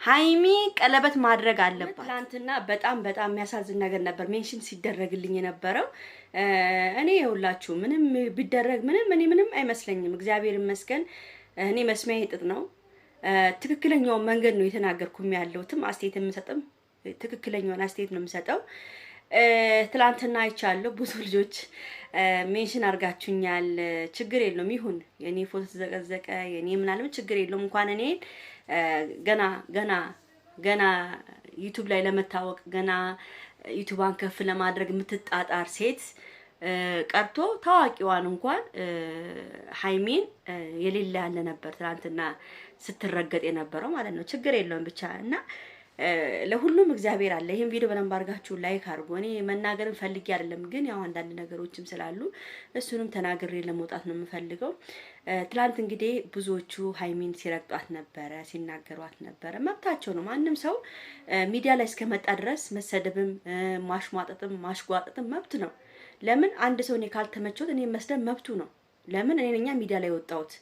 ሃይሚ ቀለበት ማድረግ አለባት። ትላንትና በጣም የሚያሳዝን ነገር ነበር ሜንሽን ሲደረግልኝ የነበረው። እኔ ይኸውላችሁ ምንም ቢደረግ ምንም አይመስለኝም። እግዚአብሔር ይመስገን። እኔ መስሚያ ይጥጥ ነው። ትክክለኛው መንገድ ነው የተናገርኩም ያለውትም አስተያየት የምሰጥም ትክክለኛውን አስተያየት ነው የምሰጠው። ትላንትና አይቻለሁ ብዙ ልጆች ሜንሽን አርጋችሁኛል። ችግር የለውም ይሁን። የኔ ፎቶ ተዘቀዘቀ የኔ ምናልም ችግር የለውም። እንኳን እኔ ገና ዩቲዩብ ላይ ለመታወቅ ገና ዩቲዩባን ከፍ ለማድረግ የምትጣጣር ሴት ቀርቶ ታዋቂዋን እንኳን ሃይሚን የሌለ ያለ ነበር ትላንትና ስትረገጥ የነበረው ማለት ነው። ችግር የለውም ብቻ እና ለሁሉም እግዚአብሔር አለ። ይሄን ቪዲዮ በደንብ አድርጋችሁ ላይክ አድርጉ። እኔ መናገርን ፈልጌ አይደለም፣ ግን ያው አንዳንድ ነገሮችም ስላሉ እሱንም ተናግሬ ለመውጣት ነው የምፈልገው። ትላንት እንግዲህ ብዙዎቹ ሃይሚን ሲረግጧት ነበረ፣ ሲናገሯት ነበረ። መብታቸው ነው። ማንም ሰው ሚዲያ ላይ እስከመጣ ድረስ መሰደብም ማሽሟጠጥም ማሽጓጠጥም መብት ነው። ለምን አንድ ሰው እኔ ካልተመቸውት እኔ መስደብ መብቱ ነው። ለምን እኔ ሚዲያ ላይ ወጣሁት።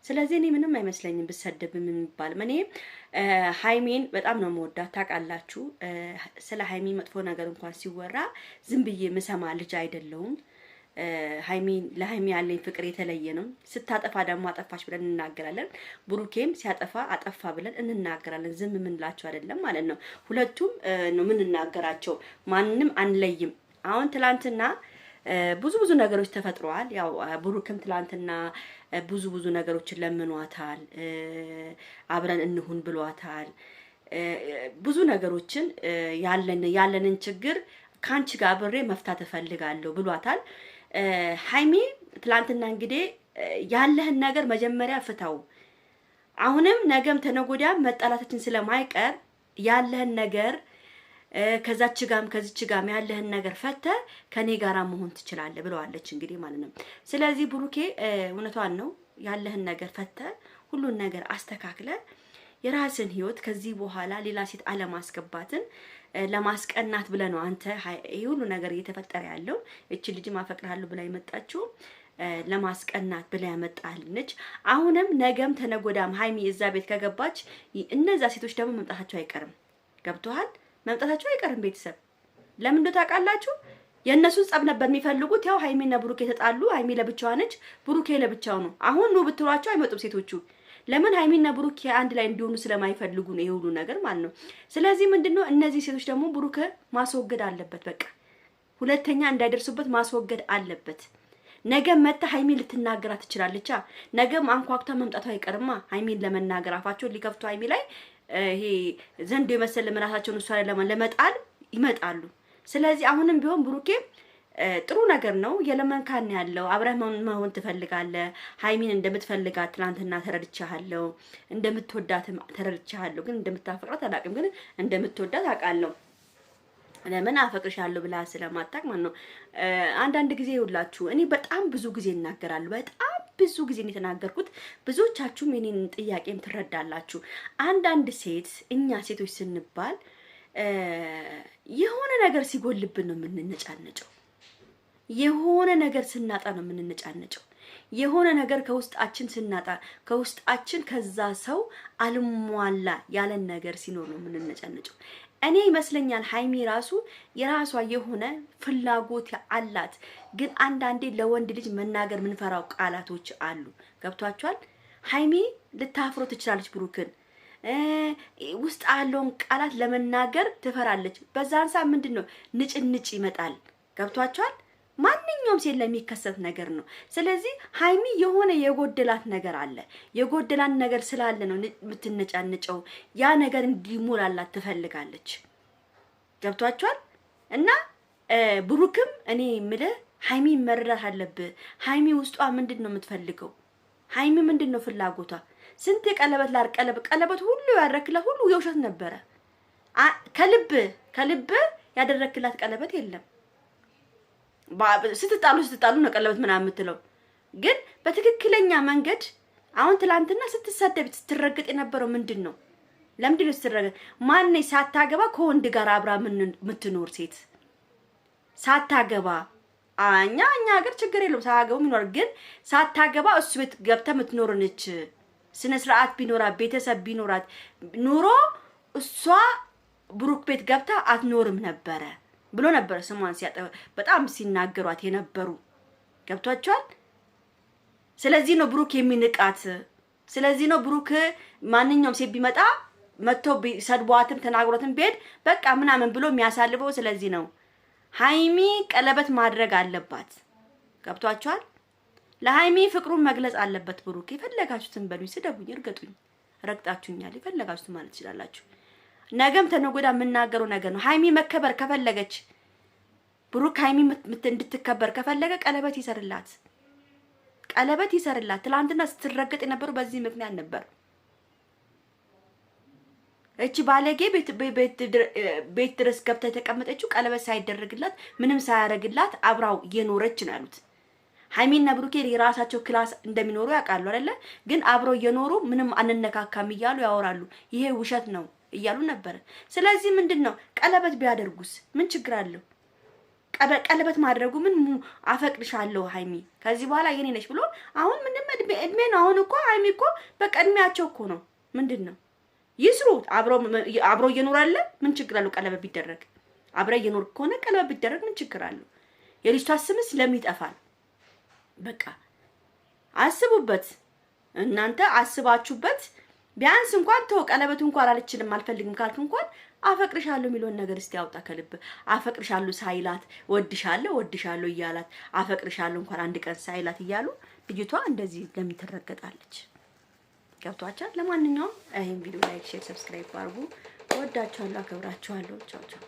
ስለዚህ እኔ ምንም አይመስለኝም ብሰደብም የሚባል እኔ ሃይሚን በጣም ነው የምወዳት ታውቃላችሁ። ስለ ሃይሚ መጥፎ ነገር እንኳን ሲወራ ዝም ብዬ ምሰማ ልጅ አይደለሁም። ለሃይሚ ያለኝ ፍቅር የተለየ ነው። ስታጠፋ ደግሞ አጠፋች ብለን እንናገራለን። ብሩኬም ሲያጠፋ አጠፋ ብለን እንናገራለን። ዝም ምንላቸው አይደለም ማለት ነው። ሁለቱም ነው ምንናገራቸው፣ ማንንም አንለይም። አሁን ትላንትና ብዙ ነገሮች ተፈጥረዋል። ያው ብሩክም ትላንትና ብዙ ነገሮችን ለምኗታል፣ አብረን እንሁን ብሏታል። ብዙ ነገሮችን ያለንን ችግር ካንቺ ጋር አብሬ መፍታት እፈልጋለሁ ብሏታል። ሃይሚ ትላንትና እንግዲህ ያለህን ነገር መጀመሪያ ፍታው፣ አሁንም ነገም ተነጎዳም መጣላታችን ስለማይቀር ያለህን ነገር ከዛች ጋም ያለህን ነገር ፈተ ከኔ ጋራ መሆን ትችላለህ ብለዋለች እንግዲህ ማለት ነው። ስለዚህ ብሩኬ እውነቷን ነው። ያለህን ነገር ፈተ ሁሉን ነገር አስተካክለ የራስን ህይወት ከዚህ በኋላ ሌላ ሴት አለማስገባትን ለማስቀናት ብለ ነው አንተ ይሄ ሁሉ ነገር እየተፈጠረ ያለው። እቺ ልጅ ማፈቅራለሁ ብላ የመጣችው ለማስቀናት ብላ ያመጣልነች። አሁንም ነገም ተነጎዳም ሃይሚ እዛ ቤት ከገባች እነዛ ሴቶች ደግሞ መምጣታቸው አይቀርም። ገብቷል? መምጣታቸው አይቀርም። ቤተሰብ ለምን እንደው ታውቃላችሁ? የእነሱን ጸብ ነበር የሚፈልጉት። ያው ሃይሚና ብሩኬ ተጣሉ። ሃይሚ ለብቻዋ ነች፣ ብሩኬ ለብቻው ነው። አሁን ነው ብትሏቸው አይመጡም ሴቶቹ። ለምን ሃይሚና ብሩኬ አንድ ላይ እንዲሆኑ ስለማይፈልጉ ነው ይሁሉ ነገር ማለት ነው። ስለዚህ ምንድነው እነዚህ ሴቶች ደግሞ ብሩኬ ማስወገድ አለበት። በቃ ሁለተኛ እንዳይደርሱበት ማስወገድ አለበት። ነገ መጣ ሃይሚ ልትናገራት ትችላለች። ነገም አንኳኩታ መምጣቷ አይቀርማ። ሃይሚን ለመናገር አፋቸው ሊከፍቱ ሃይሚ ላይ ይሄ ዘንድ የመሰለ መራሳቸውን እሷ ላይ ለመጣል ይመጣሉ። ስለዚህ አሁንም ቢሆን ብሩኬ ጥሩ ነገር ነው የለመንካን ያለው አብረህ መሆን ትፈልጋለህ። ሃይሚን እንደምትፈልጋት ትናንትና ተረድቻለሁ፣ እንደምትወዳትም ተረድቻለሁ። ግን እንደምታፈቅራት አላውቅም፣ ግን እንደምትወዳት አውቃለሁ። ለምን አፈቅርሻለሁ ብላ ስለማታውቅ ማለት ነው። አንዳንድ ጊዜ ይውላችሁ እኔ በጣም ብዙ ጊዜ እናገራለሁ። በጣም ብዙ ጊዜ ነው የተናገርኩት። ብዙዎቻችሁም የኔን ጥያቄም ትረዳላችሁ። አንዳንድ ሴት እኛ ሴቶች ስንባል የሆነ ነገር ሲጎልብን ነው የምንነጫነጨው። የሆነ ነገር ስናጣ ነው የምንነጫነጨው። የሆነ ነገር ከውስጣችን ስናጣ ከውስጣችን ከዛ ሰው አልሟላ ያለን ነገር ሲኖር ነው የምንነጫነጨው። እኔ ይመስለኛል ሃይሚ ራሱ የራሷ የሆነ ፍላጎት አላት። ግን አንዳንዴ ለወንድ ልጅ መናገር ምንፈራው ቃላቶች አሉ። ገብቷቸዋል? ሃይሚ ልታፍሮ ትችላለች ብሩክን። ውስጥ ያለውን ቃላት ለመናገር ትፈራለች። በዛን ሰዓት ምንድነው ንጭንጭ ይመጣል። ገብቷቸዋል? ማንኛውም ሴት ለሚከሰት ነገር ነው። ስለዚህ ሃይሚ የሆነ የጎደላት ነገር አለ። የጎደላት ነገር ስላለ ነው የምትነጫነጨው። ያ ነገር እንዲሞላላት ትፈልጋለች። ገብቷቸዋል? እና ብሩክም እኔ የምልህ ሃይሚ መረዳት አለብህ። ሃይሚ ውስጧ ምንድነው የምትፈልገው? ሃይሚ ምንድነው ፍላጎቷ? ስንት የቀለበት ቀለበት ሁሉ ያደረክላት ሁሉ የውሸት ነበረ። ከልብ ያደረክላት ቀለበት የለም። ስትጣሉ ነው ቀለበት ምናምን የምትለው። ግን በትክክለኛ መንገድ አሁን ትላንትና ስትሰደብ ስትረገጥ የነበረው ምንድነው? ለምንድነው ስትረገጥ? ማን ነኝ ሳታገባ ከወንድ ጋር አብራ የምትኖር ሴት ሳታገባ እኛ ሀገር ችግር የለውም ሳያገቡ የሚኖር ግን ሳታገባ እሱ ቤት ገብታ የምትኖር ነች። ስነ ስርዓት ቢኖራት ቤተሰብ ቢኖራት ኑሮ እሷ ብሩክ ቤት ገብታ አትኖርም ነበረ ብሎ ነበር ስሟን ሲያጠ በጣም ሲናገሯት የነበሩ ገብቷቸዋል። ስለዚህ ነው ብሩክ የሚንቃት። ስለዚህ ነው ብሩክ ማንኛውም ሴት ቢመጣ መጥቶ ሰድቧትም ተናግሮትም ቢሄድ በቃ ምናምን ብሎ የሚያሳልፈው። ስለዚህ ነው ሃይሚ ቀለበት ማድረግ አለባት። ገብቷቸዋል። ለሃይሚ ፍቅሩን መግለጽ አለበት ብሩክ። የፈለጋችሁትን በሉኝ፣ ስደቡኝ፣ እርገጡኝ፣ ረግጣችሁኛል፣ የፈለጋችሁትን ማለት ትችላላችሁ። ነገም ተነጎዳ የምናገረው ነገር ነው። ሃይሚ መከበር ከፈለገች ብሩክ ሃይሚ እንድትከበር ከፈለገ ቀለበት ይሰርላት፣ ቀለበት ይሰርላት። ትላንትና ስትረገጥ የነበረው በዚህ ምክንያት ነበር። እቺ ባለጌ ቤት ድረስ ገብታ የተቀመጠችው ቀለበት ሳይደረግላት ምንም ሳያረግላት አብራው እየኖረች ነው ያሉት። ሃይሚና ብሩኬ የራሳቸው ክላስ እንደሚኖሩ ያውቃሉ አይደለ? ግን አብረው እየኖሩ ምንም አንነካካም እያሉ ያወራሉ። ይሄ ውሸት ነው እያሉ ነበር። ስለዚህ ምንድነው ቀለበት ቢያደርጉስ ምን ችግር አለው? ቀለበት ማድረጉ ምን አፈቅድሻለሁ ሃይሚ ከዚህ በኋላ የኔ ነሽ ብሎ አሁን ምንም እድሜ ነው። አሁን እኮ ሃይሚ እኮ በቃ እድሜያቸው እኮ ነው። ምንድነው ይስሩ። አብረው እየኖሩ አለ ምን ችግር አለው? ቀለበት ቢደረግ አብረው እየኖሩ ከሆነ ቀለበት ቢደረግ ምን ችግር አለው? የልጅቷ ስምስ ለምን ይጠፋል? በቃ አስቡበት እናንተ አስባችሁበት። ቢያንስ እንኳን ተው ቀለበቱ እንኳን አልችልም አልፈልግም ካልክ እንኳን አፈቅርሻለሁ የሚለውን ነገር እስቲ ያውጣ ከልብ። አፈቅርሻለሁ ሳይላት ወድሻለሁ እያላት አፈቅርሻለሁ እንኳን አንድ ቀን ሳይላት እያሉ ልጅቷ እንደዚህ ለምን ትረገጣለች? ገብቷቻል። ለማንኛውም ይሄን ቪዲዮ ላይክ፣ ሼር፣ ሰብስክራይብ አድርጉ። ወዳችኋለሁ፣ አከብራችኋለሁ። ቻው ቻው።